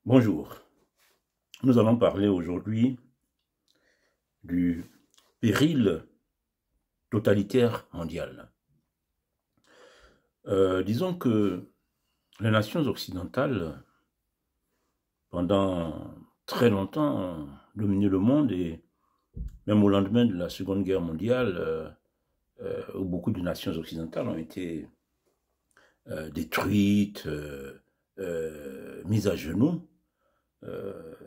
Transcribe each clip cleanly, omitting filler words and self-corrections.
Bonjour, nous allons parler aujourd'hui du péril totalitaire mondial. Disons que les nations occidentales, pendant très longtemps, ont dominé le monde et même au lendemain de la Seconde Guerre mondiale, où beaucoup de nations occidentales ont été détruites, mises à genoux,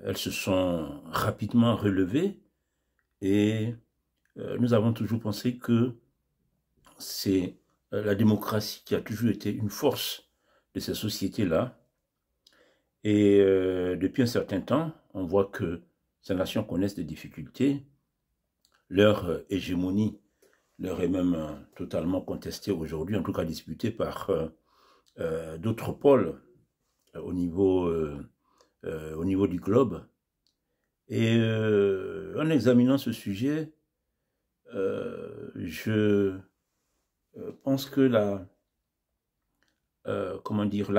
elles se sont rapidement relevées et nous avons toujours pensé que c'est la démocratie qui a toujours été une force de ces sociétés-là. Et depuis un certain temps, on voit que ces nations connaissent des difficultés. Leur hégémonie leur est même totalement contestée aujourd'hui, en tout cas disputée par d'autres pôles au niveau du globe. Et en examinant ce sujet, je pense que la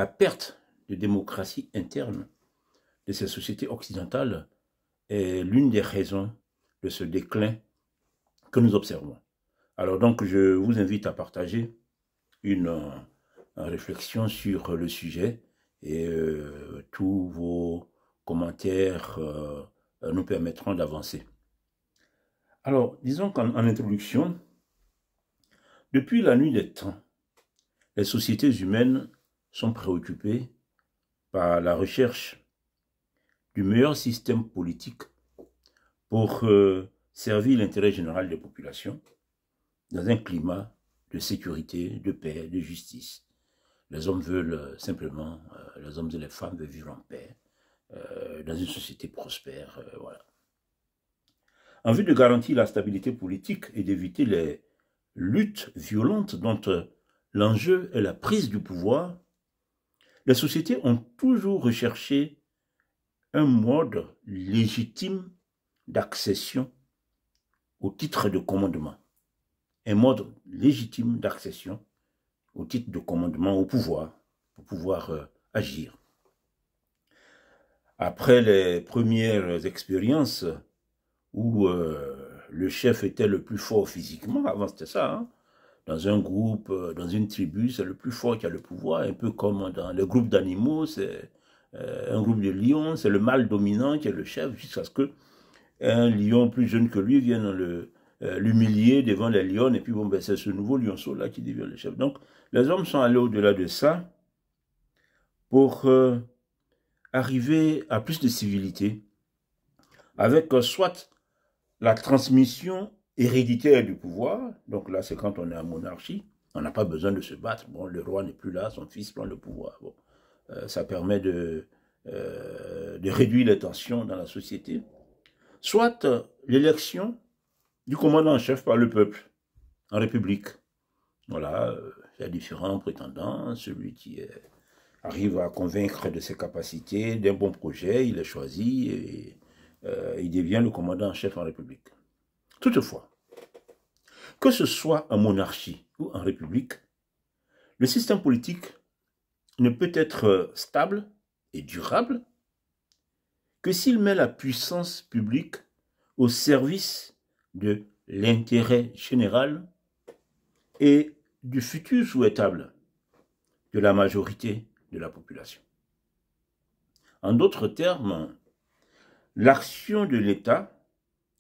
perte de démocratie interne de ces sociétés occidentales est l'une des raisons de ce déclin que nous observons. Alors donc, je vous invite à partager une réflexion sur le sujet et tous vos commentaires nous permettront d'avancer. Alors, disons qu'en introduction, depuis la nuit des temps, les sociétés humaines sont préoccupées par la recherche du meilleur système politique pour servir l'intérêt général des populations dans un climat de sécurité, de paix, de justice. Les hommes veulent simplement, les hommes et les femmes veulent vivre en paix, dans une société prospère, voilà. En vue de garantir la stabilité politique et d'éviter les luttes violentes dont l'enjeu est la prise du pouvoir, les sociétés ont toujours recherché un mode légitime d'accession au titre de commandement. Un mode légitime d'accession au titre de commandement au pouvoir, pour pouvoir agir. Après les premières expériences où le chef était le plus fort physiquement, avant c'était ça, hein? Dans un groupe, dans une tribu, c'est le plus fort qui a le pouvoir, un peu comme dans les groupes d'animaux, c'est un groupe de lions, c'est le mâle dominant qui est le chef, jusqu'à ce qu'un lion plus jeune que lui vienne l'humilier devant les lions, et puis bon, ben, c'est ce nouveau lionceau-là qui devient le chef. Donc, les hommes sont allés au-delà de ça pour arriver à plus de civilité, avec soit la transmission héréditaire du pouvoir, donc là c'est quand on est en monarchie, on n'a pas besoin de se battre, bon, le roi n'est plus là, son fils prend le pouvoir. Bon, ça permet de réduire les tensions dans la société. Soit l'élection du commandant en chef par le peuple, en république. Voilà, il y a différents prétendants, celui qui arrive à convaincre de ses capacités, d'un bon projet, il est choisi et il devient le commandant en chef en république. Toutefois, que ce soit en monarchie ou en république, le système politique ne peut être stable et durable que s'il met la puissance publique au service de l'intérêt général et du futur souhaitable de la majorité de la population. En d'autres termes, l'action de l'État,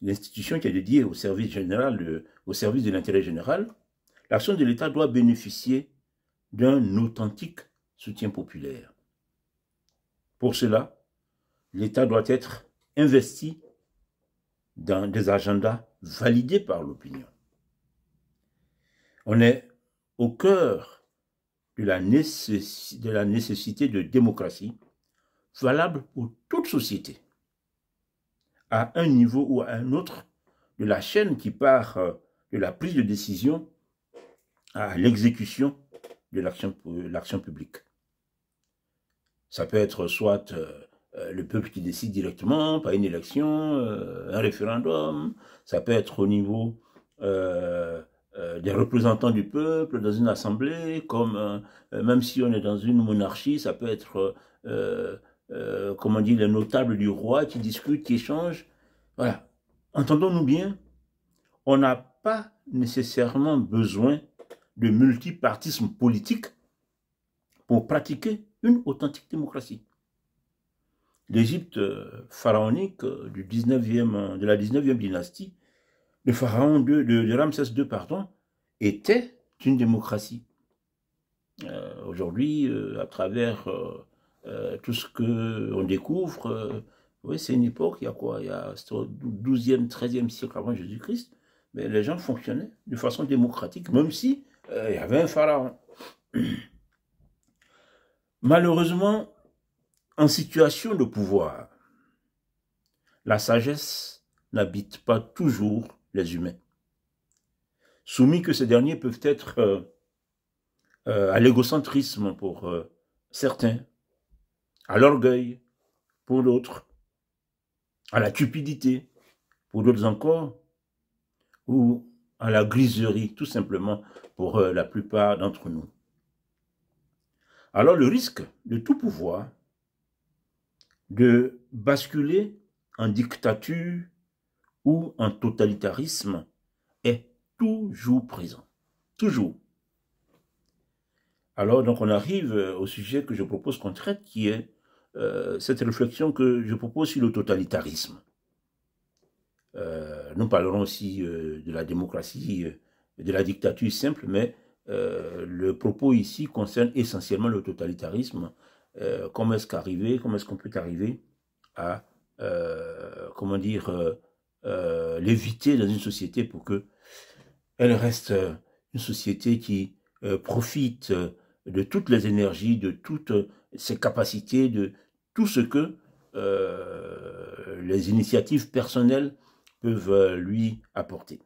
l'institution qui est dédiée au service général, au service de l'intérêt général, l'action de l'État doit bénéficier d'un authentique soutien populaire. Pour cela, l'État doit être investi dans des agendas validés par l'opinion. On est au cœur de la nécessité de démocratie valable pour toute société, à un niveau ou à un autre de la chaîne qui part de la prise de décision à l'exécution de l'action publique. Ça peut être soit le peuple qui décide directement, par une élection, un référendum, ça peut être au niveau des représentants du peuple dans une assemblée, comme même si on est dans une monarchie, ça peut être comment dire, les notables du roi qui discutent, qui échangent. Voilà. Entendons-nous bien, on n'a pas nécessairement besoin de multipartisme politique pour pratiquer une authentique démocratie. L'Égypte pharaonique de la 19e dynastie, le pharaon de Ramsès II, pardon, était une démocratie. Aujourd'hui, à travers tout ce qu'on découvre, oui, c'est une époque, il y a quoi? Il y a au 12e, 13e siècle avant Jésus-Christ, mais les gens fonctionnaient de façon démocratique, même si il y avait un pharaon. Malheureusement, en situation de pouvoir, la sagesse n'habite pas toujours les humains. Soumis que ces derniers peuvent être à l'égocentrisme pour certains, à l'orgueil pour d'autres, à la cupidité pour d'autres encore, ou à la griserie, tout simplement, pour la plupart d'entre nous. Alors le risque de tout pouvoir, de basculer en dictature ou en totalitarisme, est toujours présent. Toujours. Alors, donc, on arrive au sujet que je propose qu'on traite, qui est cette réflexion que je propose sur le totalitarisme. Nous parlerons aussi de la démocratie, de la dictature simple, mais le propos ici concerne essentiellement le totalitarisme. Comment est-ce qu'on peut arriver à, comment dire, l'éviter dans une société pour que elle reste une société qui profite de toutes les énergies, de toutes ses capacités, de tout ce que les initiatives personnelles peuvent lui apporter.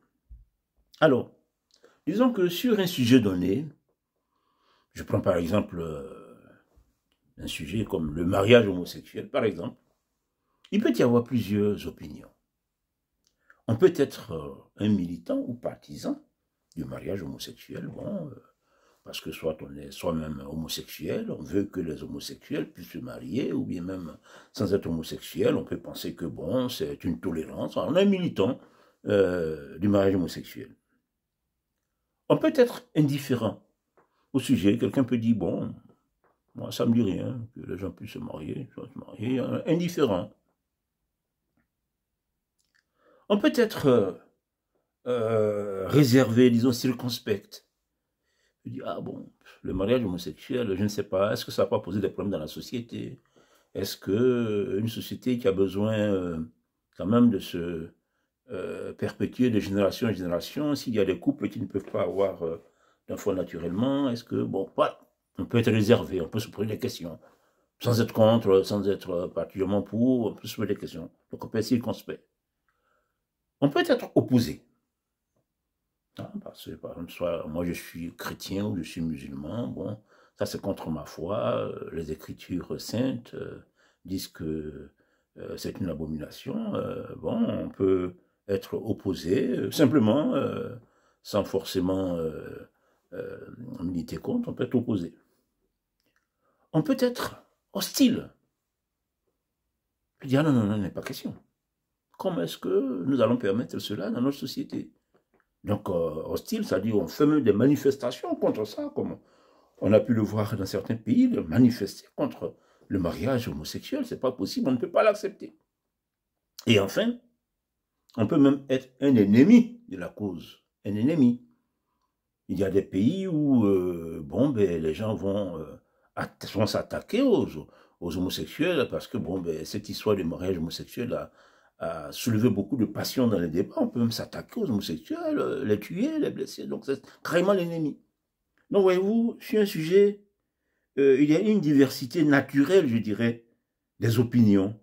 Alors, disons que sur un sujet donné, je prends par exemple un sujet comme le mariage homosexuel, par exemple, il peut y avoir plusieurs opinions. On peut être un militant ou partisan du mariage homosexuel, bon, parce que soit on est soi-même homosexuel, on veut que les homosexuels puissent se marier, ou bien même sans être homosexuel, on peut penser que bon, c'est une tolérance. On est un militant du mariage homosexuel. On peut être indifférent au sujet. Quelqu'un peut dire, bon, moi ça me dit rien, que les gens puissent se marier, indifférent. On peut être réservé, disons circonspect. Je dis, ah bon, le mariage homosexuel, je ne sais pas, est-ce que ça va pas poser des problèmes dans la société? Est-ce qu'une société qui a besoin quand même de se perpétuer de génération en génération, s'il y a des couples qui ne peuvent pas avoir d'enfants naturellement, est-ce que, bon, voilà, on peut être réservé, on peut se poser des questions, sans être contre, sans être particulièrement pour, on peut se poser des questions. Donc on peut être circonspect. On peut être opposé. Parce que, par exemple, soit moi je suis chrétien ou je suis musulman, bon, ça c'est contre ma foi, les écritures saintes disent que c'est une abomination, bon, on peut être opposé, simplement, sans forcément militer contre, on peut être opposé. On peut être hostile. Je dis, ah non, non, non, il n'est pas question. Comment est-ce que nous allons permettre cela dans notre société? Donc, hostile, c'est-à-dire on fait même des manifestations contre ça, comme on a pu le voir dans certains pays, de manifester contre le mariage homosexuel, c'est pas possible, on ne peut pas l'accepter. Et enfin, on peut même être un ennemi de la cause, un ennemi. Il y a des pays où, bon, ben, les gens vont s'attaquer aux homosexuels parce que, bon, ben, cette histoire de mariage homosexuel a soulevé beaucoup de passion dans les débats. On peut même s'attaquer aux homosexuels, les tuer, les blesser. Donc, c'est carrément l'ennemi. Donc, voyez-vous, sur un sujet, il y a une diversité naturelle, je dirais, des opinions.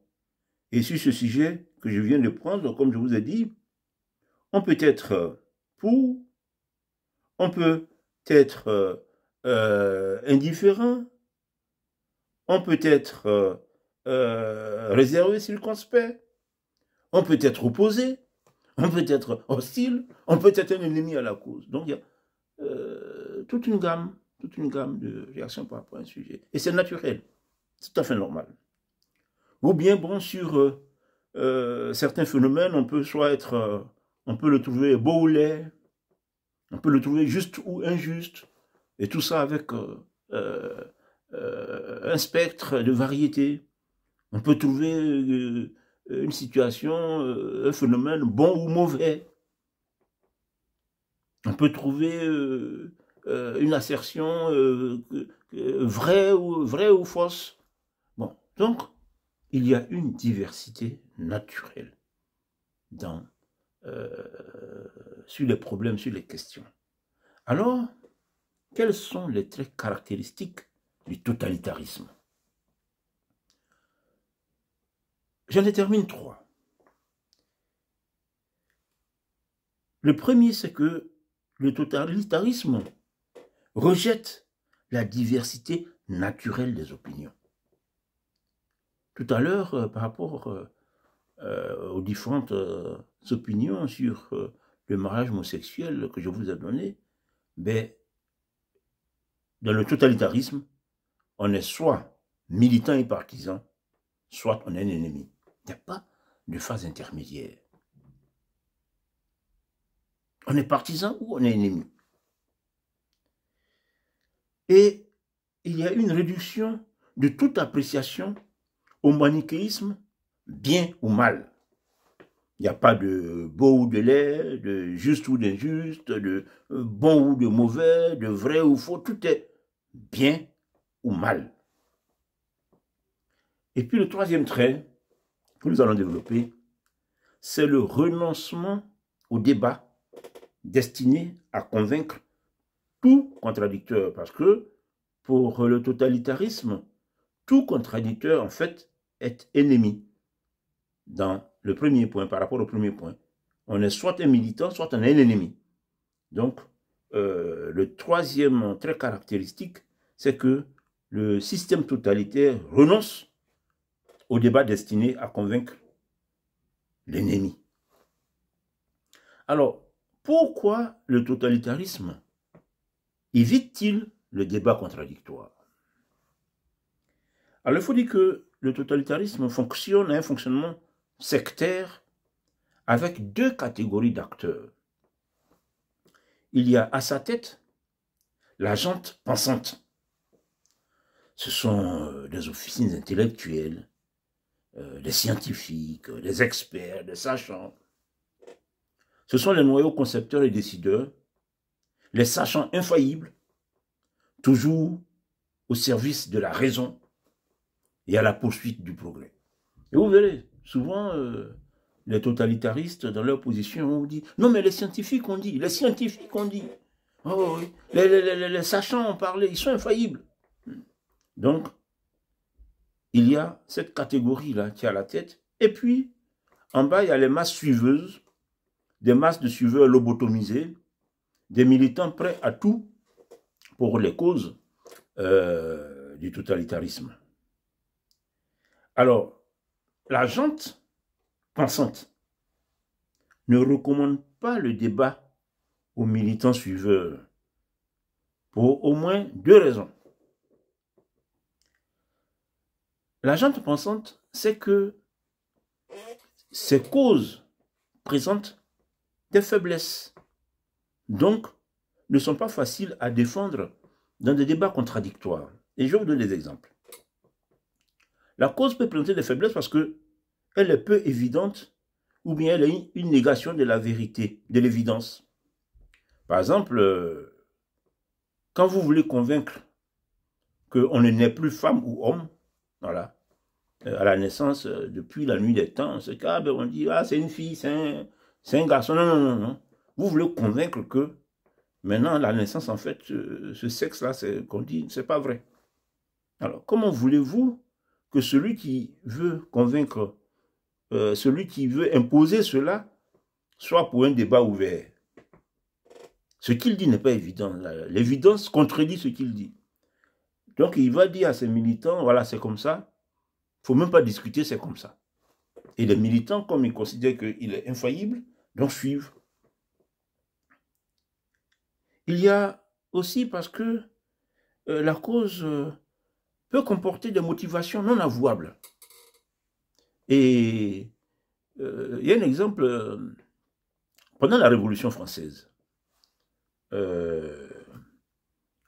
Et sur ce sujet que je viens de prendre, comme je vous ai dit, on peut être pour, on peut être indifférent, on peut être réservé, circonspect, on peut être opposé, on peut être hostile, on peut être un ennemi à la cause. Donc, il y a toute une gamme de réactions par rapport à un sujet. Et c'est naturel, c'est tout à fait normal. Ou bien, bon, sur certains phénomènes, on peut soit être, on peut le trouver beau ou laid, on peut le trouver juste ou injuste, et tout ça avec un spectre de variété. On peut trouver une situation, un phénomène bon ou mauvais. On peut trouver une assertion vraie ou fausse. Bon, donc, il y a une diversité naturelle sur les problèmes, sur les questions. Alors, quels sont les traits caractéristiques du totalitarisme? J'en détermine 3. Le premier, c'est que le totalitarisme rejette la diversité naturelle des opinions. Tout à l'heure, par rapport aux différentes opinions sur le mariage homosexuel que je vous ai donné, ben, dans le totalitarisme, on est soit militant et partisan, soit on est un ennemi. Il n'y a pas de phase intermédiaire. On est partisan ou on est ennemi. Et il y a une réduction de toute appréciation au manichéisme, bien ou mal. Il n'y a pas de beau ou de laid, de juste ou d'injuste, de bon ou de mauvais, de vrai ou faux. Tout est bien ou mal. Et puis le troisième trait que nous allons développer, c'est le renoncement au débat destiné à convaincre tout contradicteur. Parce que pour le totalitarisme, tout contradicteur, en fait, est ennemi. Dans le premier point, par rapport au premier point, on est soit un militant, soit on est un ennemi. Donc, le troisième trait caractéristique, c'est que le système totalitaire renonce au débat destiné à convaincre l'ennemi. Alors, pourquoi le totalitarisme évite-t-il le débat contradictoire? Alors, il faut dire que le totalitarisme fonctionne à un fonctionnement sectaire avec 2 catégories d'acteurs. Il y a à sa tête la gente pensante. Ce sont des officines intellectuelles, des scientifiques, des experts, des sachants. Ce sont les noyaux concepteurs et décideurs, les sachants infaillibles, toujours au service de la raison et à la poursuite du progrès. Et vous verrez, souvent, les totalitaristes, dans leur position, on dit « Non, mais les scientifiques ont dit, les scientifiques ont dit. Oh, oui. Les sachants ont parlé, ils sont infaillibles. » Donc, il y a cette catégorie-là qui a la tête. Et puis, en bas, il y a les masses suiveuses, des masses de suiveurs lobotomisés, des militants prêts à tout pour les causes du totalitarisme. Alors, la gente pensante ne recommande pas le débat aux militants suiveurs pour au moins 2 raisons. La gente pensante, c'est que ces causes présentent des faiblesses, donc ne sont pas faciles à défendre dans des débats contradictoires. Et je vais vous donner des exemples. La cause peut présenter des faiblesses parce qu'elle est peu évidente ou bien elle est une négation de la vérité, de l'évidence. Par exemple, quand vous voulez convaincre qu'on ne naît plus femme ou homme, voilà, à la naissance, depuis la nuit des temps, ce cas, on dit, ah, c'est une fille, c'est un garçon. Non, non, non, non. Vous voulez convaincre que maintenant, la naissance, en fait, ce sexe-là, qu'on dit, c'est pas vrai. Alors, comment voulez-vous que celui qui veut convaincre, celui qui veut imposer cela, soit pour un débat ouvert? Ce qu'il dit n'est pas évident. L'évidence contredit ce qu'il dit. Donc, il va dire à ses militants, voilà, c'est comme ça. Il ne faut même pas discuter, c'est comme ça. Et les militants, comme ils considèrent qu'il est infaillible, donc suivent. Il y a aussi parce que la cause peut comporter des motivations non avouables. Et il y a un exemple, pendant la Révolution française,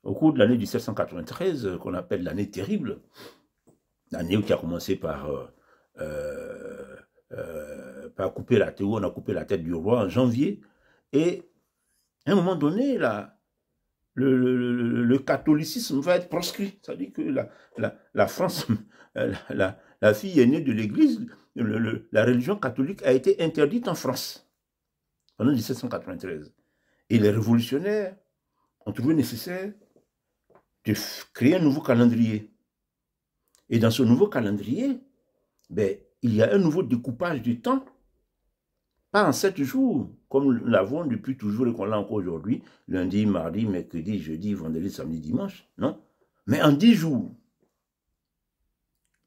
au cours de l'année 1793, qu'on appelle l'année terrible, l'année qui a commencé par couper la tête, où on a coupé la tête du roi en janvier, et à un moment donné, le catholicisme va être proscrit. C'est-à-dire que la France, la fille aînée de l'Église, la religion catholique a été interdite en France pendant 1793. Et les révolutionnaires ont trouvé nécessaire de créer un nouveau calendrier. Et dans ce nouveau calendrier, ben, il y a un nouveau découpage du temps, pas en 7 jours, comme nous l'avons depuis toujours et qu'on l'a encore aujourd'hui, lundi, mardi, mercredi, jeudi, vendredi, samedi, dimanche, non, mais en 10 jours.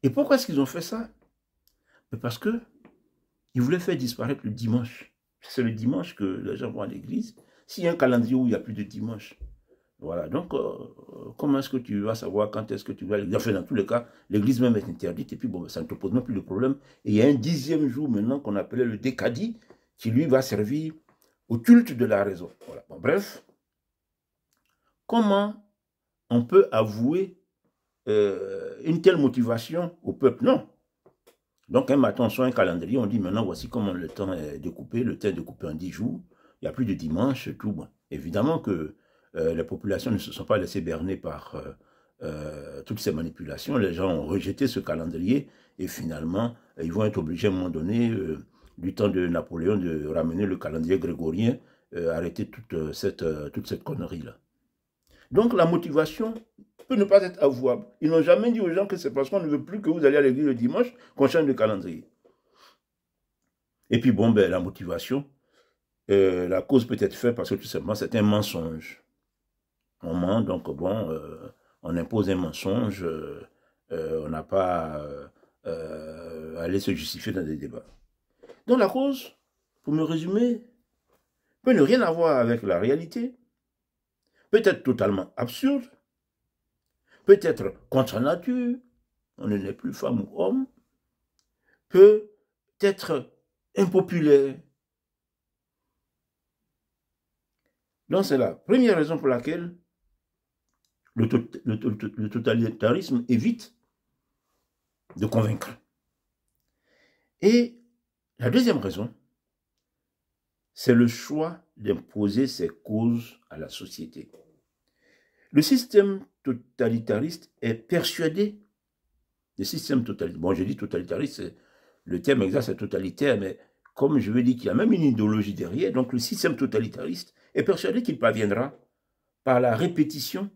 Et pourquoi est-ce qu'ils ont fait ça? Parce qu'ils voulaient faire disparaître le dimanche. C'est le dimanche que les gens vont à l'église. S'il y a un calendrier où il n'y a plus de dimanche, voilà, donc comment est-ce que tu vas savoir quand est-ce que tu vas à l'église? Enfin, dans tous les cas, l'église même est interdite et puis bon, ça ne te pose même plus de problème. Et il y a un 10e jour maintenant qu'on appelait le décadi qui lui va servir au culte de la raison. Voilà. Bon, bref, comment on peut avouer une telle motivation au peuple? Non. Donc un matin, sur un calendrier, on dit maintenant voici comment le temps est découpé, le temps est découpé en 10 jours, il n'y a plus de dimanche, tout. Bon. Évidemment que les populations ne se sont pas laissées berner par toutes ces manipulations. Les gens ont rejeté ce calendrier et finalement, ils vont être obligés à un moment donné, du temps de Napoléon, de ramener le calendrier grégorien, arrêter toute cette connerie-là. Donc la motivation peut ne pas être avouable. Ils n'ont jamais dit aux gens que c'est parce qu'on ne veut plus que vous allez à l'église le dimanche qu'on change de calendrier. Et puis bon, ben, la motivation, la cause peut être faite parce que tout simplement c'est un mensonge. On ment, donc bon, on impose un mensonge, on n'a pas à aller se justifier dans des débats. Donc la cause, pour me résumer, peut ne rien avoir avec la réalité, peut être totalement absurde, peut être contre nature, on ne n'est plus femme ou homme, peut être impopulaire. Donc c'est la première raison pour laquelle le totalitarisme évite de convaincre. Et la deuxième raison, c'est le choix d'imposer ses causes à la société. Le système totalitariste est persuadé, le système totalitariste, bon je dis totalitariste, le terme exact c'est totalitaire, mais comme je veux dire qu'il y a même une idéologie derrière, donc le système totalitariste est persuadé qu'il parviendra par la répétition,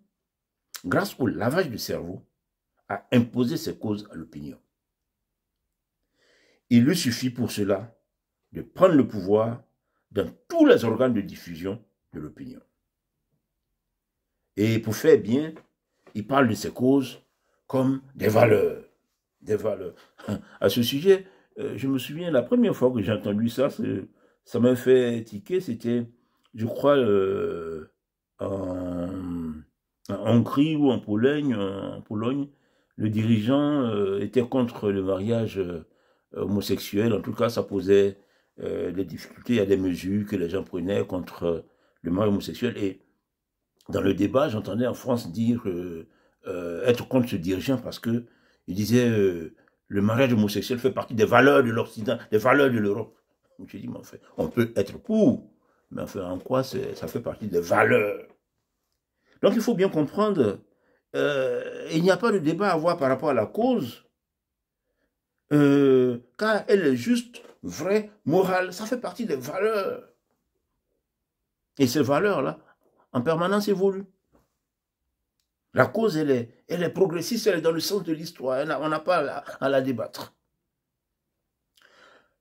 grâce au lavage du cerveau, à imposer ses causes à l'opinion. Il lui suffit pour cela de prendre le pouvoir dans tous les organes de diffusion de l'opinion. Et pour faire bien, il parle de ses causes comme des valeurs. Des valeurs. À ce sujet, je me souviens, la première fois que j'ai entendu ça, ça m'a fait tiquer, c'était, je crois, en Hongrie ou en Pologne, le dirigeant était contre le mariage homosexuel. En tout cas, ça posait des difficultés. Il y a des mesures que les gens prenaient contre le mariage homosexuel. Et dans le débat, j'entendais en France dire être contre ce dirigeant parce que il disait le mariage homosexuel fait partie des valeurs de l'Occident, des valeurs de l'Europe. J'ai dit, mais enfin, on peut être pour, mais enfin, en quoi ça fait partie des valeurs? Donc il faut bien comprendre, il n'y a pas de débat à avoir par rapport à la cause, car elle est juste, vraie, morale, ça fait partie des valeurs. Et ces valeurs-là, en permanence évoluent. La cause, elle est progressiste, elle est dans le sens de l'histoire, on n'a pas à la débattre.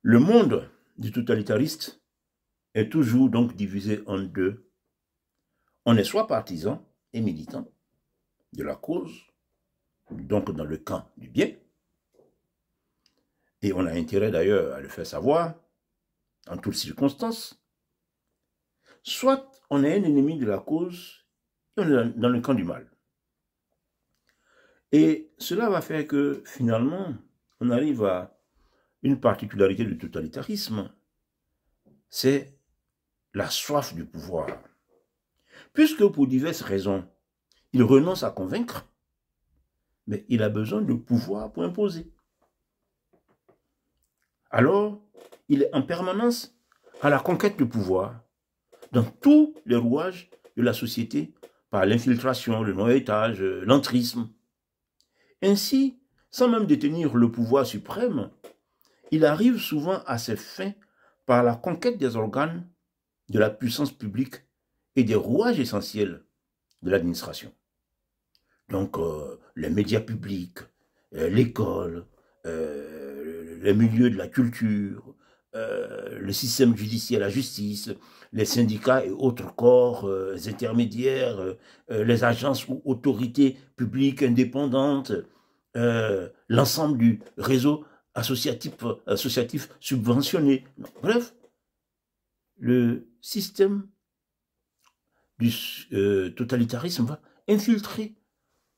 Le monde du totalitariste est toujours donc divisé en deux. On est soit partisan et militant de la cause, donc dans le camp du bien, et on a intérêt d'ailleurs à le faire savoir en toutes circonstances, soit on est un ennemi de la cause et on est dans le camp du mal. Et cela va faire que finalement, on arrive à une particularité du totalitarisme, c'est la soif du pouvoir. Puisque pour diverses raisons, il renonce à convaincre, mais il a besoin de pouvoir pour imposer. Alors, il est en permanence à la conquête du pouvoir dans tous les rouages de la société par l'infiltration, le noyautage, l'entrisme. Ainsi, sans même détenir le pouvoir suprême, il arrive souvent à ses fins par la conquête des organes de la puissance publique et des rouages essentiels de l'administration. Donc, les médias publics, l'école, les milieux de la culture, le système judiciaire, la justice, les syndicats et autres corps intermédiaires, les agences ou autorités publiques indépendantes, l'ensemble du réseau associatif subventionné. Bref, le système du totalitarisme va infiltrer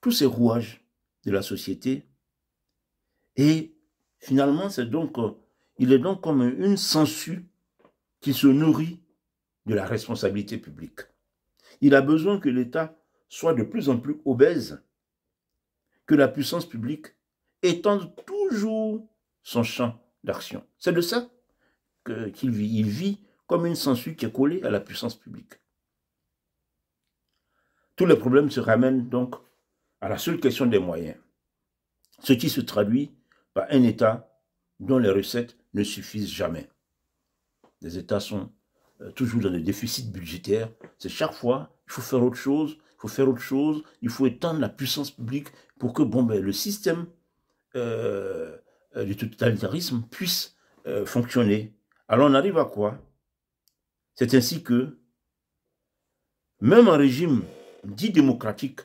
tous ces rouages de la société et finalement il est donc comme une sangsue qui se nourrit de la responsabilité publique. Il a besoin que l'État soit de plus en plus obèse, que la puissance publique étende toujours son champ d'action. C'est de ça qu'il vit. Il vit comme une sangsue qui est collée à la puissance publique. Tous les problèmes se ramènent donc à la seule question des moyens, ce qui se traduit par un État dont les recettes ne suffisent jamais. Les États sont toujours dans des déficits budgétaires. C'est chaque fois, il faut faire autre chose, il faut étendre la puissance publique pour que le système du totalitarisme puisse fonctionner. Alors on arrive à quoi? C'est ainsi que, même un régime dit démocratique,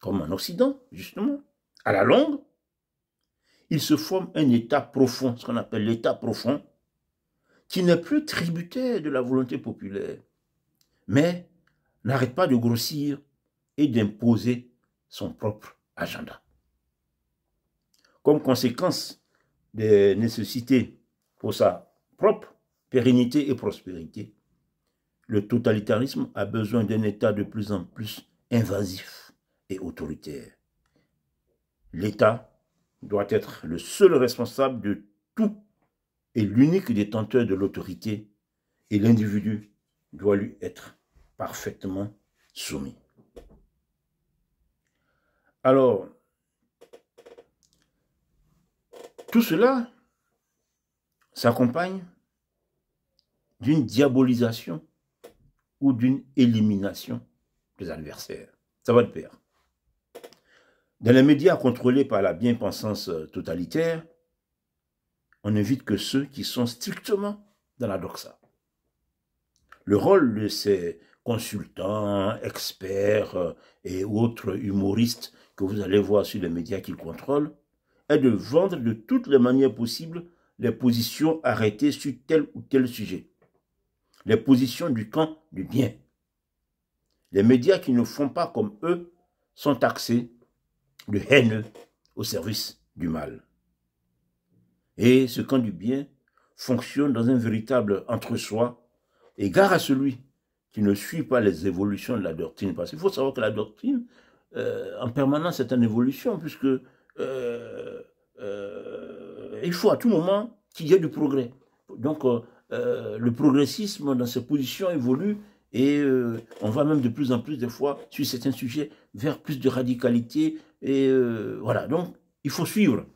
comme en Occident, justement, à la longue, il se forme un État profond, ce qu'on appelle l'État profond, qui n'est plus tributaire de la volonté populaire, mais n'arrête pas de grossir et d'imposer son propre agenda. Comme conséquence des nécessités pour sa propre pérennité et prospérité, le totalitarisme a besoin d'un État de plus en plus invasif et autoritaire. L'État doit être le seul responsable de tout et l'unique détenteur de l'autorité, et l'individu doit lui être parfaitement soumis. Alors, tout cela s'accompagne d'une diabolisation ou d'une élimination des adversaires. Ça va de pair. Dans les médias contrôlés par la bien-pensance totalitaire, on n'invite que ceux qui sont strictement dans la doxa. Le rôle de ces consultants, experts et autres humoristes que vous allez voir sur les médias qu'ils contrôlent est de vendre de toutes les manières possibles les positions arrêtées sur tel ou tel sujet. Les positions du camp du bien. Les médias qui ne font pas comme eux sont taxés de haineux au service du mal. Et ce camp du bien fonctionne dans un véritable entre-soi, et gare à celui qui ne suit pas les évolutions de la doctrine. Parce qu'il faut savoir que la doctrine, en permanence, est en évolution, puisque il faut à tout moment qu'il y ait du progrès. Donc, le progressisme dans ses positions évolue, et on va même de plus en plus, des fois, sur certains sujets, vers plus de radicalité. Et voilà, donc, il faut suivre.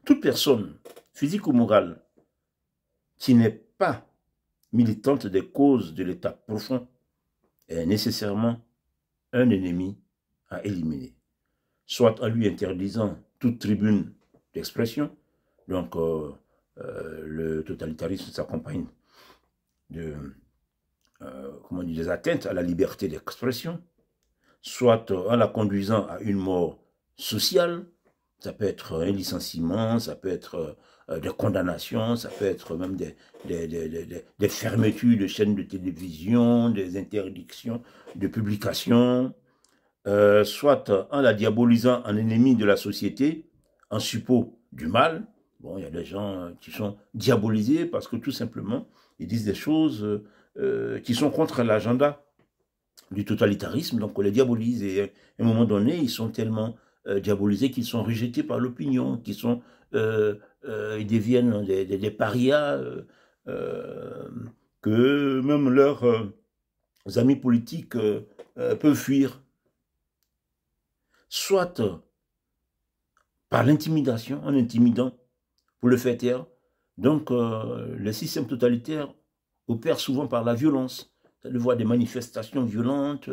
Toute personne, physique ou morale, qui n'est pas militante des causes de l'état profond est nécessairement un ennemi à éliminer, soit en lui interdisant toute tribune d'expression. Donc, le totalitarisme s'accompagne de des atteintes à la liberté d'expression, soit en la conduisant à une mort sociale. Ça peut être un licenciement, ça peut être des condamnations, ça peut être même des fermetures de chaînes de télévision, des interdictions de publication, soit en la diabolisant en ennemi de la société, en suppôt du mal. Bon, il y a des gens qui sont diabolisés parce que tout simplement, ils disent des choses qui sont contre l'agenda du totalitarisme, donc on les diabolise et à un moment donné, ils sont tellement diabolisés qu'ils sont rejetés par l'opinion, ils deviennent des parias, que même leurs amis politiques peuvent fuir, soit par l'intimidation, en intimidant pour le faire taire. Donc le système totalitaire opère souvent par la violence. On voit des manifestations violentes,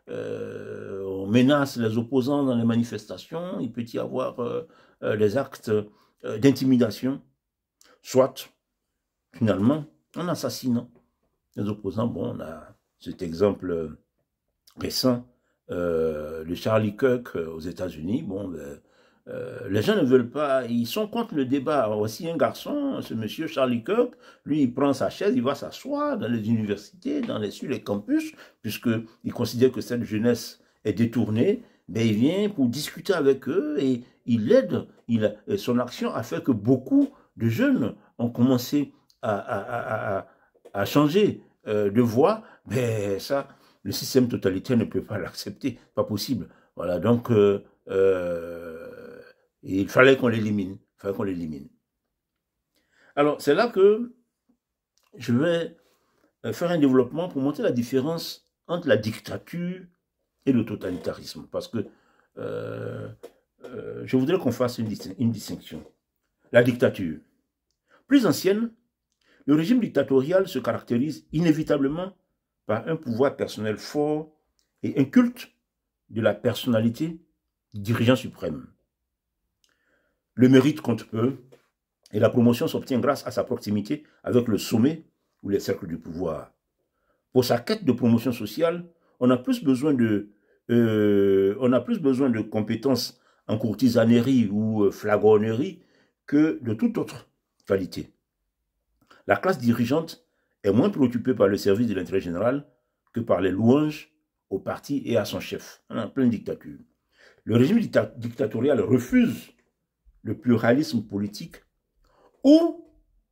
on menace les opposants dans les manifestations, il peut y avoir des actes d'intimidation, soit finalement en assassinant les opposants. Bon, on a cet exemple récent de Charlie Kirk aux États-Unis. Bon, les gens ne veulent pas, ils sont contre le débat. Voici un garçon, ce monsieur Charlie Kirk, lui, il prend sa chaise, il va s'asseoir dans les universités, sur les campus, puisqu'il considère que cette jeunesse est détournée. Ben, il vient pour discuter avec eux et il aide. Son action a fait que beaucoup de jeunes ont commencé à changer de voie. Ben, ça, le système totalitaire ne peut pas l'accepter, pas possible. Voilà, donc il fallait qu'on l'élimine. Alors, c'est là que je vais faire un développement pour montrer la différence entre la dictature et le totalitarisme. Parce que je voudrais qu'on fasse une distinction. La dictature. Plus ancienne, le régime dictatorial se caractérise inévitablement par un pouvoir personnel fort et un culte de la personnalité du dirigeant suprême. Le mérite compte peu et la promotion s'obtient grâce à sa proximité avec le sommet ou les cercles du pouvoir. Pour sa quête de promotion sociale, on a plus besoin de compétences en courtisanerie ou flagornerie que de toute autre qualité. La classe dirigeante est moins préoccupée par le service de l'intérêt général que par les louanges au parti et à son chef. On est en pleine dictature. Le régime dictatorial refuse le pluralisme politique ou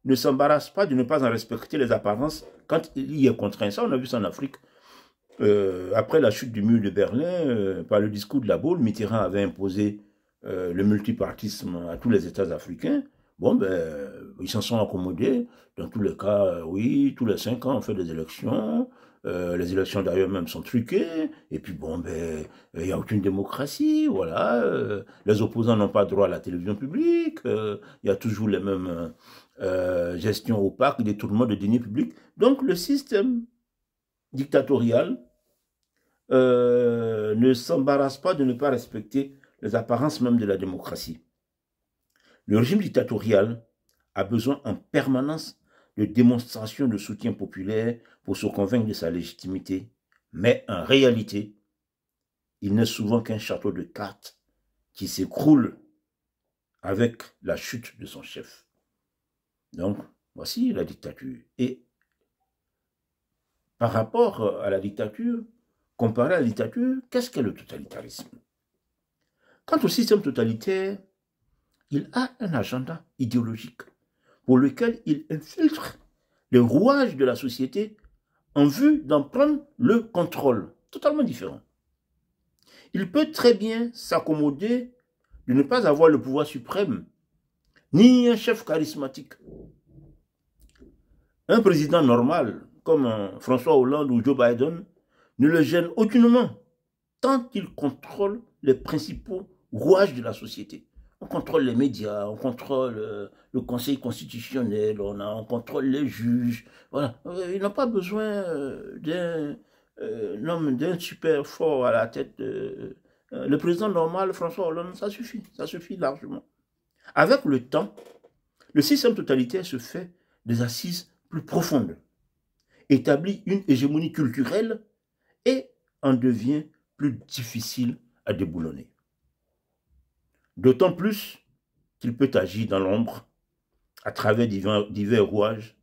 ne s'embarrasse pas de ne pas en respecter les apparences quand il y est contraint. Ça, on a vu ça en Afrique. Après la chute du mur de Berlin, par le discours de la Baule, Mitterrand avait imposé le multipartisme à tous les États africains. Bon, ben, ils s'en sont accommodés. Dans tous les cas, oui, tous les 5 ans, on fait des élections. Les élections, d'ailleurs, même sont truquées. Et puis, bon, ben, il n'y a aucune démocratie, voilà. Les opposants n'ont pas droit à la télévision publique. Il y a toujours les mêmes gestions opaques, détournements de deniers publics. Donc, le système dictatorial ne s'embarrasse pas de ne pas respecter les apparences même de la démocratie. Le régime dictatorial a besoin en permanence de démonstrations de soutien populaire pour se convaincre de sa légitimité, mais en réalité, il n'est souvent qu'un château de cartes qui s'écroule avec la chute de son chef. Donc, voici la dictature. Et par rapport à la dictature, comparé à la dictature, qu'est-ce qu'est le totalitarisme? Quant au système totalitaire, il a un agenda idéologique pour lequel il infiltre les rouages de la société en vue d'en prendre le contrôle. Totalement différent. Il peut très bien s'accommoder de ne pas avoir le pouvoir suprême, ni un chef charismatique. Un président normal, comme François Hollande ou Joe Biden, ne le gêne aucunement, tant qu'il contrôle les principaux rouages de la société. On contrôle les médias, on contrôle le Conseil constitutionnel, on contrôle les juges. Voilà. Il n'a pas besoin d'un super fort à la tête. Le président normal, François Hollande, ça suffit largement. Avec le temps, le système totalitaire se fait des assises plus profondes, établit une hégémonie culturelle et en devient plus difficile à déboulonner. D'autant plus qu'il peut agir dans l'ombre à travers divers rouages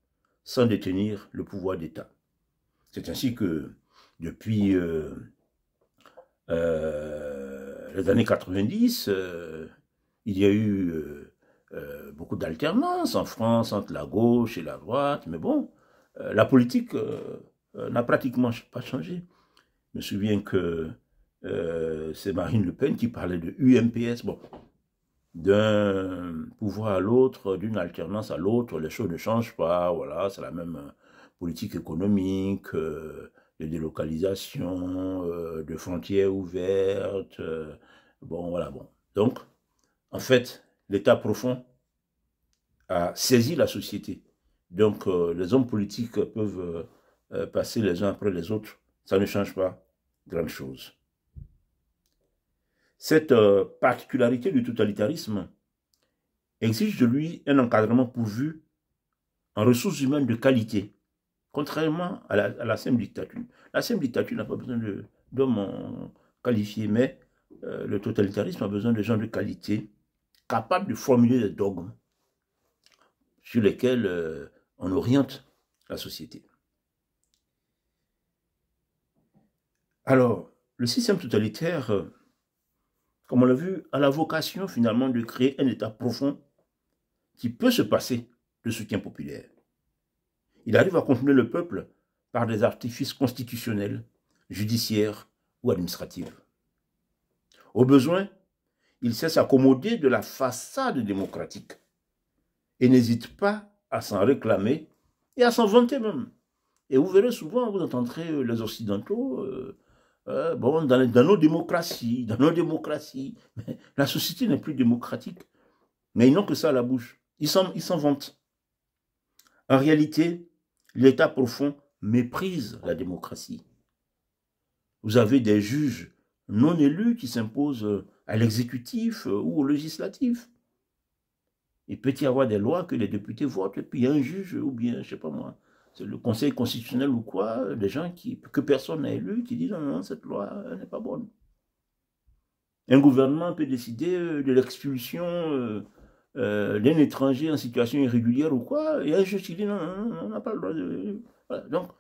sans détenir le pouvoir d'État. C'est ainsi que depuis les années 90, il y a eu beaucoup d'alternance en France entre la gauche et la droite, mais bon, la politique n'a pratiquement pas changé. Je me souviens que c'est Marine Le Pen qui parlait de UMPS. Bon, d'un pouvoir à l'autre, d'une alternance à l'autre, les choses ne changent pas, voilà, c'est la même politique économique, de délocalisation, de frontières ouvertes, bon, voilà, bon. Donc, en fait, l'État profond a saisi la société. Donc, les hommes politiques peuvent passer les uns après les autres, ça ne change pas grand-chose. Cette particularité du totalitarisme exige de lui un encadrement pourvu en ressources humaines de qualité, contrairement à la simple dictature. La simple dictature n'a pas besoin d'hommes qualifiés, mais le totalitarisme a besoin de gens de qualité, capables de formuler des dogmes sur lesquels on oriente la société. Alors, le système totalitaire, comme on l'a vu, a la vocation finalement de créer un État profond qui peut se passer de soutien populaire. Il arrive à contrôler le peuple par des artifices constitutionnels, judiciaires ou administratifs. Au besoin, il sait s'accommoder de la façade démocratique et n'hésite pas à s'en réclamer et à s'en vanter même. Et vous verrez souvent, vous entendrez les Occidentaux, bon, dans nos démocraties, mais la société n'est plus démocratique. Mais ils n'ont que ça à la bouche. Ils s'en vantent. En réalité, l'État profond méprise la démocratie. Vous avez des juges non élus qui s'imposent à l'exécutif ou au législatif. Il peut y avoir des lois que les députés votent, et puis il y a un juge, ou bien, je ne sais pas moi, c'est le Conseil constitutionnel ou quoi, des gens que personne n'a élu, qui disent non, non, cette loi n'est pas bonne. Un gouvernement peut décider de l'expulsion d'un étranger en situation irrégulière ou quoi, et un juge qui dit non, non, non, on n'a pas le droit de... Voilà. Donc,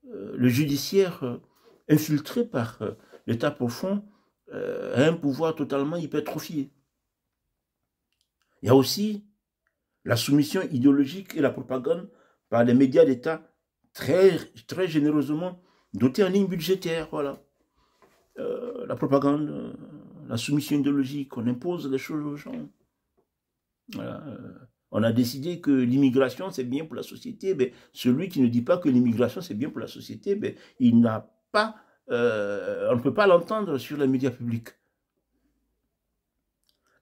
le judiciaire infiltré par l'État profond a un pouvoir totalement hypertrophié. Il y a aussi la soumission idéologique et la propagande par les médias d'État très, très généreusement dotés en ligne budgétaire, voilà. La propagande, la soumission idéologique, on impose les choses aux gens. Voilà. On a décidé que l'immigration c'est bien pour la société, mais celui qui ne dit pas que l'immigration c'est bien pour la société, ben, il n'a pas, on ne peut pas l'entendre sur les médias publics.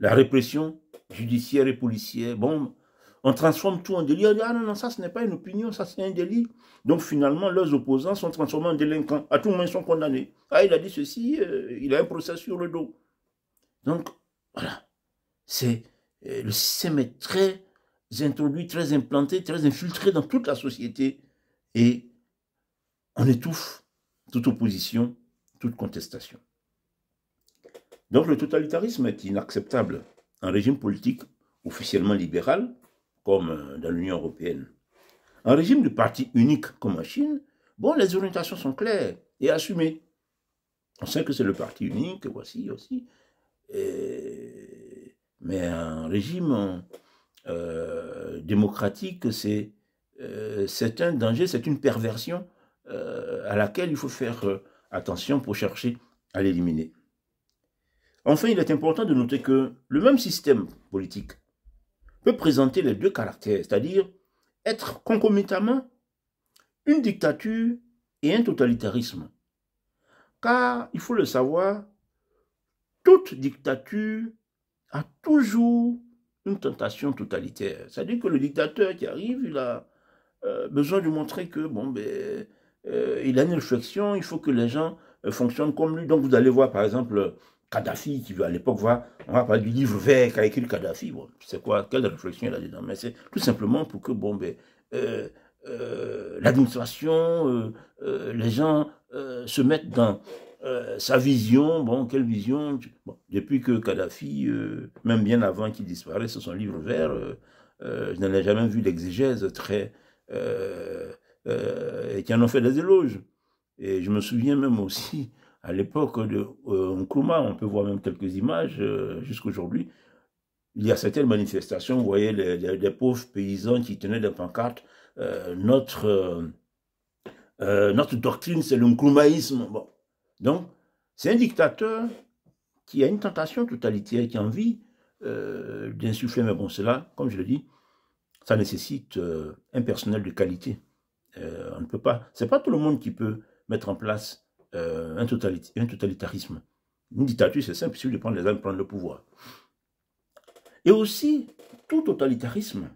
La répression judiciaire et policière, bon, on transforme tout en délit. On dit, ah non, non, ça ce n'est pas une opinion, ça c'est un délit. Donc finalement, leurs opposants sont transformés en délinquants. À tout moment, ils sont condamnés. Ah, il a dit ceci, il a un procès sur le dos. Donc, voilà. Le système est très introduit, très implanté, très infiltré dans toute la société. Et on étouffe toute opposition, toute contestation. Donc le totalitarisme est inacceptable en régime politique officiellement libéral, comme dans l'Union européenne. En régime de parti unique comme en Chine, bon, les orientations sont claires et assumées. On sait que c'est le parti unique, voici aussi. Mais un régime démocratique, c'est un danger, c'est une perversion à laquelle il faut faire attention pour chercher à l'éliminer. Enfin, il est important de noter que le même système politique peut présenter les deux caractères, c'est-à-dire être concomitamment une dictature et un totalitarisme. Car, il faut le savoir, toute dictature a toujours une tentation totalitaire. C'est-à-dire que le dictateur qui arrive, il a besoin de montrer que, bon, ben, il a une réflexion, il faut que les gens fonctionnent comme lui. Donc, vous allez voir, par exemple, Kadhafi, qui veut à l'époque voir, on va parler du livre vert qu'a écrit Kadhafi. Bon, c'est quoi, quelle réflexion il a dedans? Mais c'est tout simplement pour que, bon, ben, l'administration, les gens se mettent dans sa vision. Bon, quelle vision? Bon, depuis que Kadhafi, même bien avant qu'il disparaisse son livre vert, je n'en ai jamais vu d'exégèse très... qui en ont fait des éloges. Et je me souviens même aussi, à l'époque de Nkrumah, on peut voir même quelques images jusqu'aujourd'hui, il y a certaines manifestations, vous voyez, les pauvres paysans qui tenaient des pancartes, notre doctrine, c'est le nkrumahisme. Bon. Donc, c'est un dictateur qui a une tentation totalitaire, qui a envie d'insuffler. Mais bon, cela, comme je le dis, ça nécessite un personnel de qualité. On ne peut pas, c'est pas tout le monde qui peut mettre en place un totalitarisme. Une dictature, c'est simple, il suffit de prendre les armes, prendre le pouvoir. Et aussi, tout totalitarisme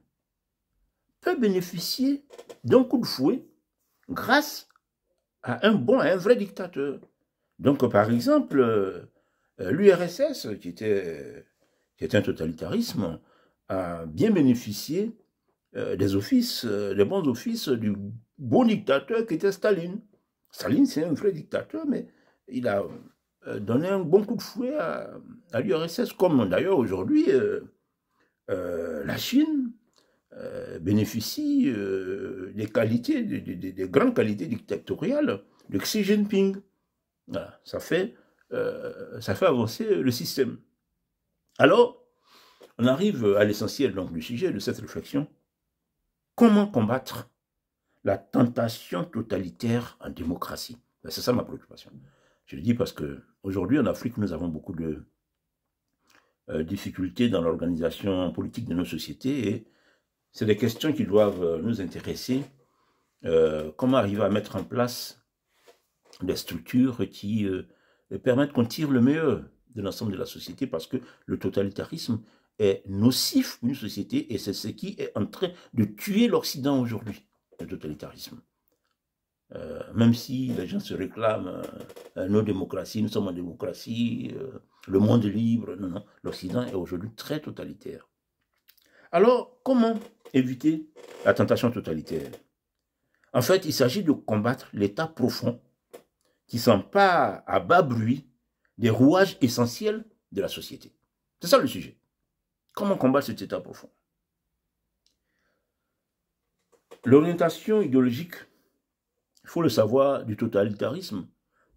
peut bénéficier d'un coup de fouet grâce à un vrai dictateur. Donc, par exemple, l'URSS, qui était un totalitarisme, a bien bénéficié des offices, des bons offices du bon dictateur qui était Staline. Staline, c'est un vrai dictateur, mais il a donné un bon coup de fouet à l'URSS, comme d'ailleurs aujourd'hui, la Chine bénéficie des qualités, des grandes qualités dictatoriales de Xi Jinping. Voilà, ça fait avancer le système. Alors, on arrive à l'essentiel du sujet de cette réflexion. Comment combattre la tentation totalitaire en démocratie? C'est ça ma préoccupation. Je le dis parce qu'aujourd'hui, en Afrique, nous avons beaucoup de difficultés dans l'organisation politique de nos sociétés et c'est des questions qui doivent nous intéresser. Comment arriver à mettre en place des structures qui permettent qu'on tire le meilleur de l'ensemble de la société, parce que le totalitarisme est nocif pour une société et c'est ce qui est en train de tuer l'Occident aujourd'hui, le totalitarisme. Même si les gens se réclament nos démocraties, nous sommes en démocratie, le monde est libre, non, l'Occident est aujourd'hui très totalitaire. Alors, comment éviter la tentation totalitaire? En fait, il s'agit de combattre l'état profond qui s'empare à bas bruit des rouages essentiels de la société. C'est ça le sujet. Comment combattre cet état profond? L'orientation idéologique, il faut le savoir, du totalitarisme,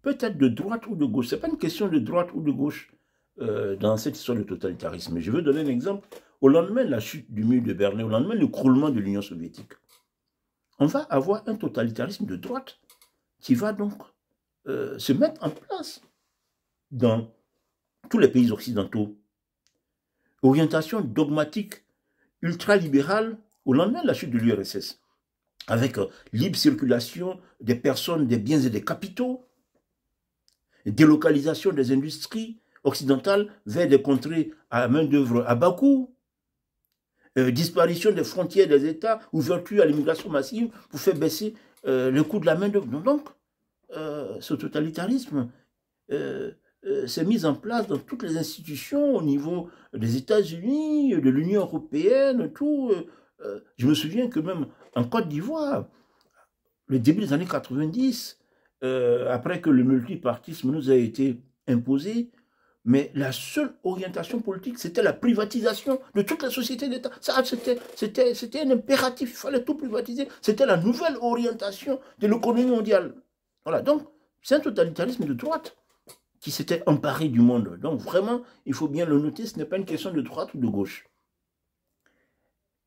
peut être de droite ou de gauche. Ce n'est pas une question de droite ou de gauche dans cette histoire de totalitarisme. Je veux donner un exemple. Au lendemain de la chute du mur de Berlin, au lendemain de l'écroulement de l'Union soviétique, on va avoir un totalitarisme de droite qui va donc se mettre en place dans tous les pays occidentaux. Orientation dogmatique ultralibérale au lendemain de la chute de l'URSS, avec libre circulation des personnes, des biens et des capitaux, délocalisation des industries occidentales vers des contrées à main-d'œuvre à bas coût, disparition des frontières des États, ouverture à l'immigration massive pour faire baisser le coût de la main-d'œuvre. Donc, ce totalitarisme s'est mis en place dans toutes les institutions, au niveau des États-Unis, de l'Union européenne, tout. Je me souviens que même en Côte d'Ivoire, le début des années 90, après que le multipartisme nous a été imposé, mais la seule orientation politique, c'était la privatisation de toute la société d'État. Ça, c'était un impératif, il fallait tout privatiser. C'était la nouvelle orientation de l'économie mondiale. Voilà, donc c'est un totalitarisme de droite qui s'était emparé du monde. Donc vraiment, il faut bien le noter, ce n'est pas une question de droite ou de gauche.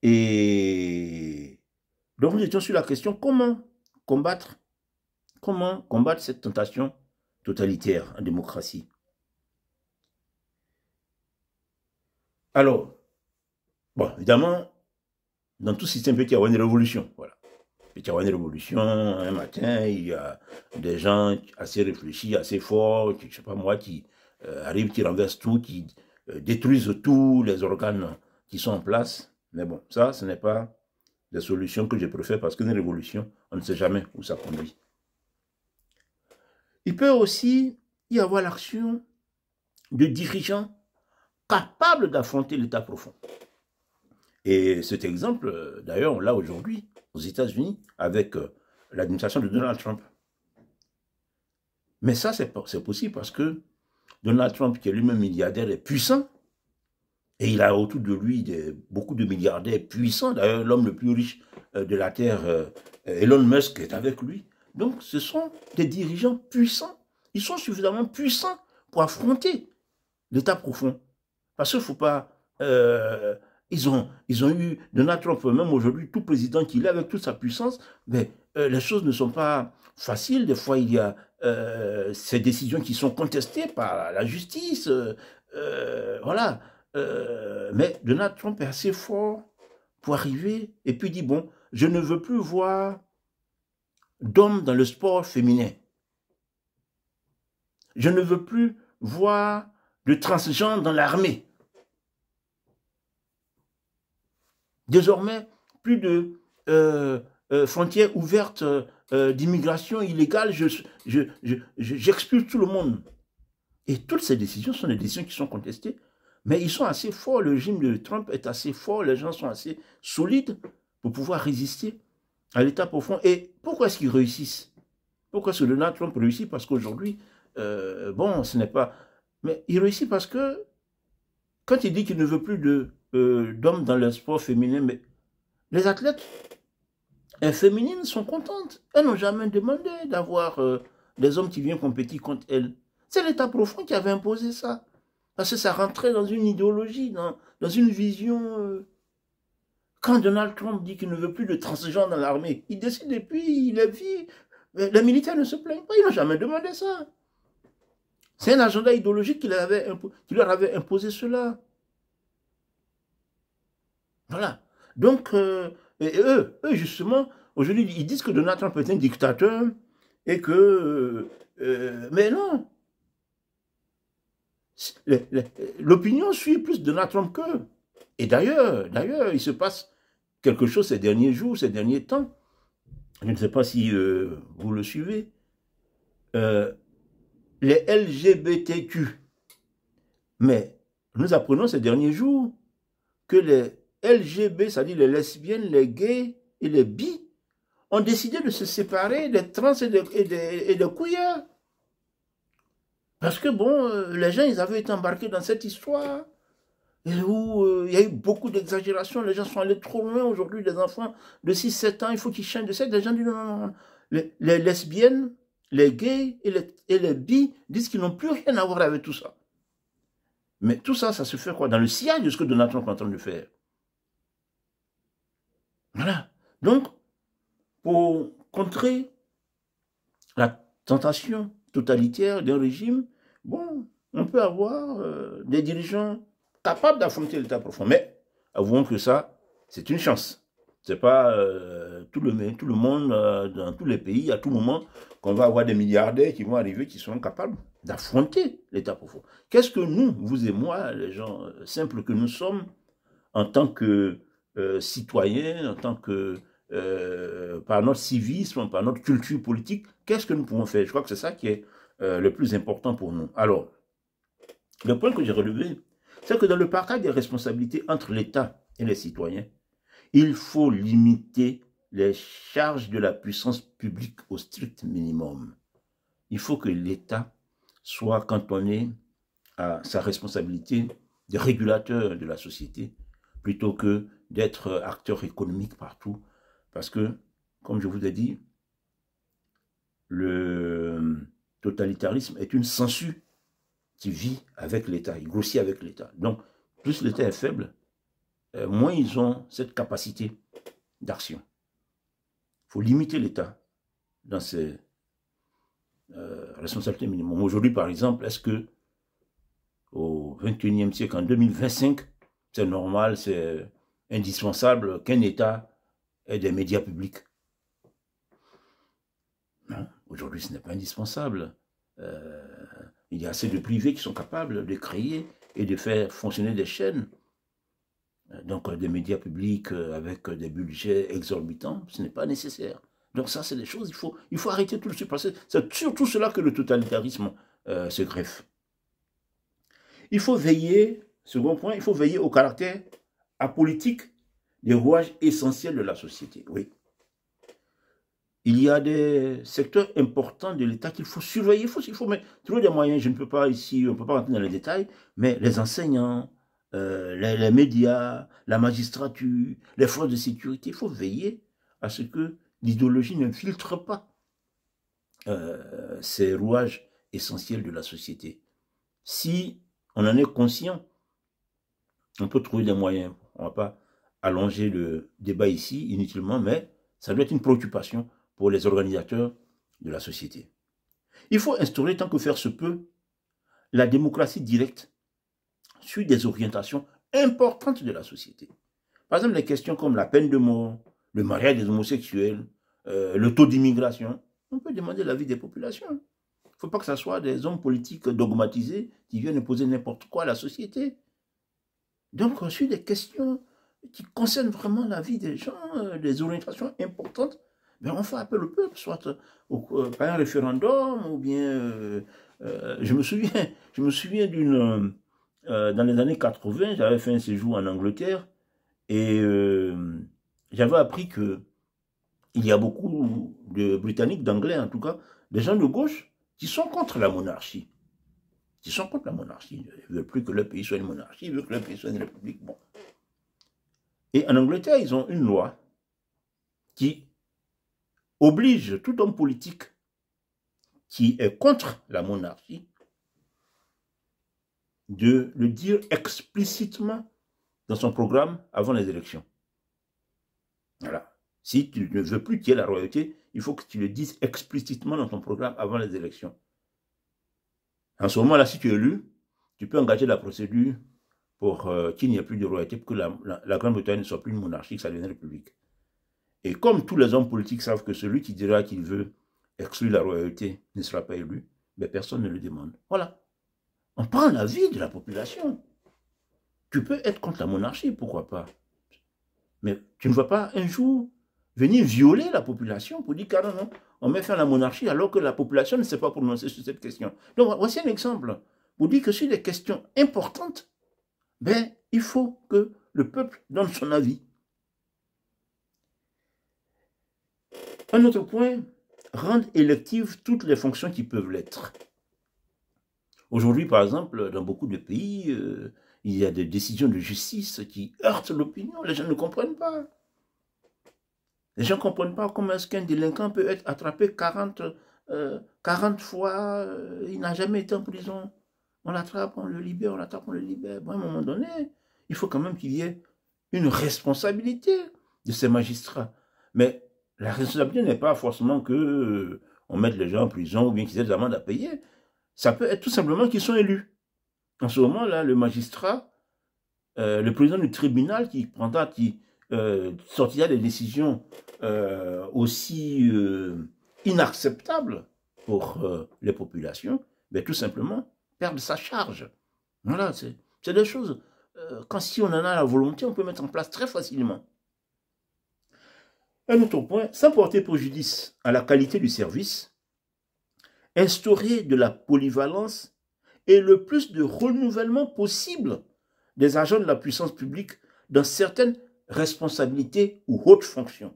Et donc nous étions sur la question comment combattre cette tentation totalitaire en démocratie. Alors, bon, évidemment, dans tout système, il peut y avoir une révolution. Voilà. Il peut y avoir une révolution, un matin, il y a des gens assez réfléchis, assez forts, je ne sais pas moi, qui arrivent, qui renversent tout, qui détruisent tous les organes qui sont en place. Mais bon, ça, ce n'est pas des solutions que je préfère, parce qu'une révolution, on ne sait jamais où ça conduit. Il peut aussi y avoir l'action de dirigeants capables d'affronter l'état profond. Et cet exemple, d'ailleurs, on l'a aujourd'hui aux États-Unis avec l'administration de Donald Trump. Mais ça, c'est possible parce que Donald Trump, qui est lui-même milliardaire, est puissant. Et il a autour de lui beaucoup de milliardaires puissants. D'ailleurs, l'homme le plus riche de la Terre, Elon Musk, est avec lui. Donc, ce sont des dirigeants puissants. Ils sont suffisamment puissants pour affronter l'état profond. Parce qu'il ne faut pas euh, ils ont eu Donald Trump, même aujourd'hui, tout président qu'il est, avec toute sa puissance, mais les choses ne sont pas faciles. Des fois, il y a ces décisions qui sont contestées par la justice. Voilà. Mais Donald Trump est assez fort pour arriver et puis dit, bon, je ne veux plus voir d'hommes dans le sport féminin. Je ne veux plus voir de transgenres dans l'armée. Désormais, plus de frontières ouvertes d'immigration illégale, j'expulse tout le monde. Et toutes ces décisions sont des décisions qui sont contestées, mais ils sont assez forts, le régime de Trump est assez fort, les gens sont assez solides pour pouvoir résister à l'état profond. Et pourquoi est-ce qu'ils réussissent? Pourquoi est-ce que Donald Trump réussit? Parce qu'aujourd'hui, bon, ce n'est pas... Mais il réussit parce que quand il dit qu'il ne veut plus d'hommes dans le sport féminin, mais les athlètes féminines sont contentes. Elles n'ont jamais demandé d'avoir des hommes qui viennent compétir contre elles. C'est l'État profond qui avait imposé ça. Parce que ça rentrait dans une idéologie, dans une vision. Quand Donald Trump dit qu'il ne veut plus de transgenres dans l'armée, il décide et puis il est vie. Les militaires ne se plaignent pas, ils n'ont jamais demandé ça. C'est un agenda idéologique qui leur avait imposé cela. Voilà. Donc, et eux, justement, aujourd'hui, ils disent que Donald Trump est un dictateur et que... mais non. L'opinion suit plus Donald Trump qu'eux. Et d'ailleurs, il se passe quelque chose ces derniers jours, ces derniers temps. Je ne sais pas si vous le suivez. Les LGBTQ. Mais nous apprenons ces derniers jours que les LGB, c'est-à-dire les lesbiennes, les gays et les bi, ont décidé de se séparer des trans et des queers. Parce que, bon, les gens, ils avaient été embarqués dans cette histoire où il y a eu beaucoup d'exagération, les gens sont allés trop loin. Aujourd'hui, les enfants de 6-7 ans, il faut qu'ils changent de sexe. Les gens disent non. Les lesbiennes, les gays et les bi disent qu'ils n'ont plus rien à voir avec tout ça. Mais tout ça, ça se fait quoi? Dans le sillage de ce que Donald Trump est en train de faire. Voilà. Donc, pour contrer la tentation totalitaire d'un régime, bon, on peut avoir des dirigeants capables d'affronter l'état profond. Mais avouons que ça, c'est une chance. C'est pas tout le monde, dans tous les pays, à tout moment, qu'on va avoir des milliardaires qui vont arriver, qui seront capables d'affronter l'état profond. Qu'est-ce que nous, vous et moi, les gens simples que nous sommes, en tant que citoyens, en tant que par notre civisme, par notre culture politique, qu'est-ce que nous pouvons faire? Je crois que c'est ça qui est le plus important pour nous. Alors, le point que j'ai relevé, c'est que dans le partage des responsabilités entre l'État et les citoyens, il faut limiter les charges de la puissance publique au strict minimum. Il faut que l'État soit cantonné à sa responsabilité de régulateur de la société, plutôt que d'être acteur économique partout. Parce que, comme je vous ai dit, le totalitarisme est une sangsue qui vit avec l'État, il grossit avec l'État. Donc, plus l'État est faible, moins ils ont cette capacité d'action. Il faut limiter l'État dans ses responsabilités minimum. Aujourd'hui, par exemple, est-ce que au XXIe siècle, en 2025, c'est normal, c'est indispensable qu'un État ait des médias publics? Non, aujourd'hui, ce n'est pas indispensable. Il y a assez de privés qui sont capables de créer et de faire fonctionner des chaînes. Donc, des médias publics avec des budgets exorbitants, ce n'est pas nécessaire. Donc ça, c'est des choses, il faut arrêter tout de suite, parce que c'est surtout cela que le totalitarisme se greffe. Il faut veiller, second point, il faut veiller au caractère apolitique des rouages essentiels de la société. Oui. Il y a des secteurs importants de l'État qu'il faut surveiller, il faut trouver des moyens. Je ne peux pas ici, on ne peut pas rentrer dans les détails, mais les enseignants, les médias, la magistrature, les forces de sécurité, il faut veiller à ce que l'idéologie ne filtre pas ces rouages essentiels de la société. Si on en est conscient, On peut trouver des moyens. On ne va pas allonger le débat ici inutilement, mais ça doit être une préoccupation pour les organisateurs de la société. Il faut instaurer, tant que faire se peut, la démocratie directe sur des orientations importantes de la société. Par exemple, les questions comme la peine de mort, le mariage des homosexuels, le taux d'immigration, on peut demander l'avis des populations. Il ne faut pas que ce soit des hommes politiques dogmatisés qui viennent poser n'importe quoi à la société. Donc, sur des questions qui concernent vraiment la vie des gens, des orientations importantes, ben on fait appel au peuple, soit par un référendum, ou bien... je me souviens d'une... dans les années 80, j'avais fait un séjour en Angleterre, et j'avais appris que il y a beaucoup de Britanniques, d'Anglais en tout cas, des gens de gauche qui sont contre la monarchie. Qui sont contre la monarchie. Ils ne veulent plus que le pays soit une monarchie, ils veulent que le pays soit une république. Bon. Et en Angleterre, ils ont une loi qui oblige tout homme politique qui est contre la monarchie de le dire explicitement dans son programme avant les élections. Voilà. Si tu ne veux plus qu'il y ait la royauté, il faut que tu le dises explicitement dans ton programme avant les élections. En ce moment-là, si tu es élu, tu peux engager la procédure pour qu'il n'y ait plus de royauté, pour que la Grande-Bretagne ne soit plus une monarchie, que ça devienne une république. Et comme tous les hommes politiques savent que celui qui dira qu'il veut exclure la royauté ne sera pas élu, mais personne ne le demande. Voilà. On prend l'avis de la population. Tu peux être contre la monarchie, pourquoi pas. Mais tu ne vas pas un jour venir violer la population pour dire carrément, on met fin à la monarchie alors que la population ne s'est pas prononcée sur cette question. Donc voici un exemple pour dire que sur des questions importantes, ben, il faut que le peuple donne son avis. Un autre point, rendre électives toutes les fonctions qui peuvent l'être. Aujourd'hui, par exemple, dans beaucoup de pays, il y a des décisions de justice qui heurtent l'opinion. Les gens ne comprennent pas. Les gens ne comprennent pas comment est-ce qu'un délinquant peut être attrapé 40 fois, il n'a jamais été en prison. On l'attrape, on le libère, on l'attrape, on le libère. Bon, à un moment donné, il faut quand même qu'il y ait une responsabilité de ces magistrats. Mais la responsabilité n'est pas forcément que on mette les gens en prison ou bien qu'ils aient des amendes à payer. Ça peut être tout simplement qu'ils sont élus. En ce moment-là, le magistrat, le président du tribunal qui sortira des décisions aussi inacceptables pour les populations, mais tout simplement perdre sa charge. Voilà, c'est des choses, quand si on en a la volonté, on peut mettre en place très facilement. Un autre point, sans porter préjudice à la qualité du service, instaurer de la polyvalence et le plus de renouvellement possible des agents de la puissance publique dans certaines responsabilités ou hautes fonctions.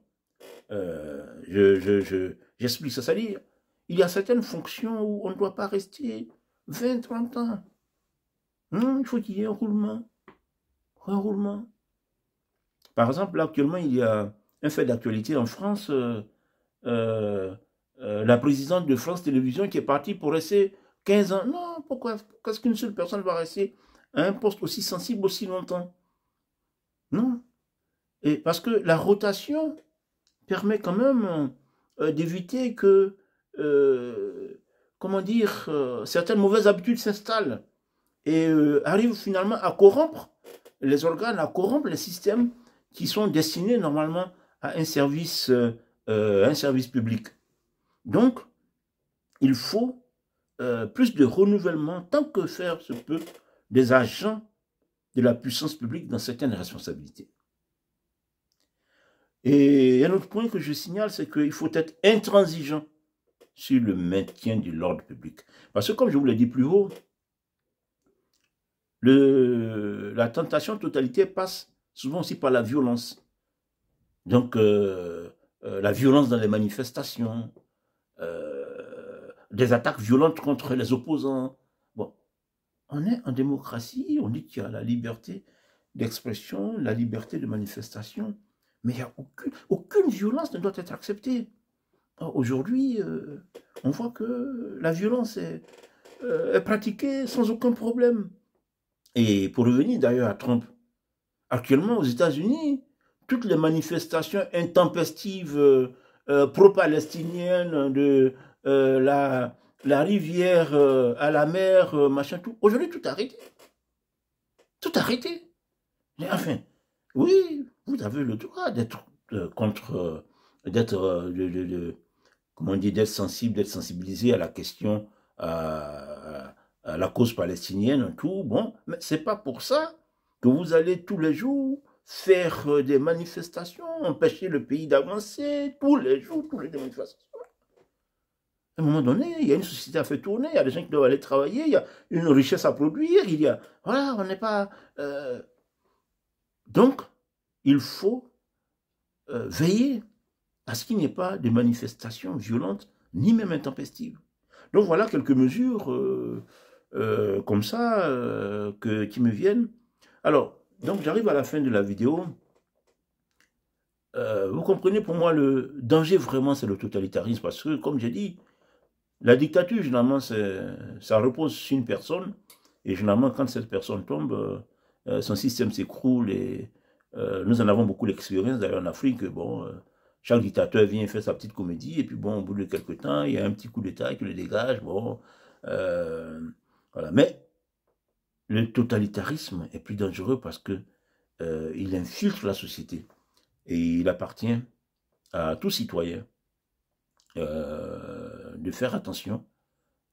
J'explique ça, c'est-à-dire, il y a certaines fonctions où on ne doit pas rester 20, 30 ans. Non, il faut qu'il y ait un roulement. Un roulement. Par exemple, là, actuellement, il y a un fait d'actualité en France, la présidente de France Télévisions qui est partie pour rester 15 ans. Non, pourquoi est-ce qu'une seule personne va rester à un poste aussi sensible aussi longtemps? Non. Et parce que la rotation permet quand même d'éviter que, comment dire, certaines mauvaises habitudes s'installent et arrivent finalement à corrompre les organes, à corrompre les systèmes qui sont destinés normalement à un service public. Donc, il faut plus de renouvellement, tant que faire se peut, des agents de la puissance publique dans certaines responsabilités. Et un autre point que je signale, c'est qu'il faut être intransigeant sur le maintien de l'ordre public. Parce que, comme je vous l'ai dit plus haut, la tentation totalitaire passe souvent aussi par la violence. Donc, la violence dans les manifestations, des attaques violentes contre les opposants. Bon, on est en démocratie, on dit qu'il y a la liberté d'expression, la liberté de manifestation, mais il n'y a aucune violence ne doit être acceptée. Aujourd'hui, on voit que la violence est pratiquée sans aucun problème. Et pour revenir d'ailleurs à Trump, Actuellement, aux États-Unis, toutes les manifestations intempestives pro-palestiniennes de la rivière à la mer, machin, tout. Aujourd'hui, tout arrêté. Tout arrêté. Mais enfin, oui, vous avez le droit d'être contre, comment on dit, d'être sensible, d'être sensibilisé à la question, à la cause palestinienne, tout. Bon, mais c'est pas pour ça que vous allez tous les jours faire des manifestations, empêcher le pays d'avancer, tous les jours, tous les manifestations. À un moment donné, il y a une société à faire tourner, il y a des gens qui doivent aller travailler, il y a une richesse à produire, il y a... Voilà, on n'est pas... Donc, il faut veiller à ce qu'il n'y ait pas de manifestations violentes, ni même intempestives. Donc voilà quelques mesures comme ça qui me viennent. Alors, donc j'arrive à la fin de la vidéo. Vous comprenez, pour moi, le danger vraiment, c'est le totalitarisme. Parce que, comme j'ai dit, la dictature, généralement, ça repose sur une personne. Et généralement, quand cette personne tombe, son système s'écroule. Et nous en avons beaucoup l'expérience, d'ailleurs, en Afrique. Bon, chaque dictateur vient faire sa petite comédie. Et puis, bon, au bout de quelques temps, il y a un petit coup d'État qui le dégage. Bon, voilà. Mais le totalitarisme est plus dangereux parce que il infiltre la société. Et il appartient à tout citoyen de faire attention.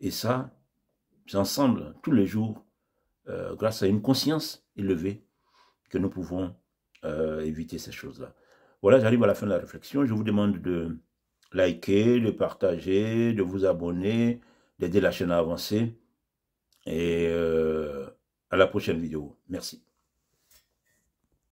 Et ça, c'est ensemble, tous les jours, grâce à une conscience élevée, que nous pouvons éviter ces choses-là. Voilà, j'arrive à la fin de la réflexion. Je vous demande de liker, de partager, de vous abonner, d'aider la chaîne à avancer. Et à la prochaine vidéo. Merci.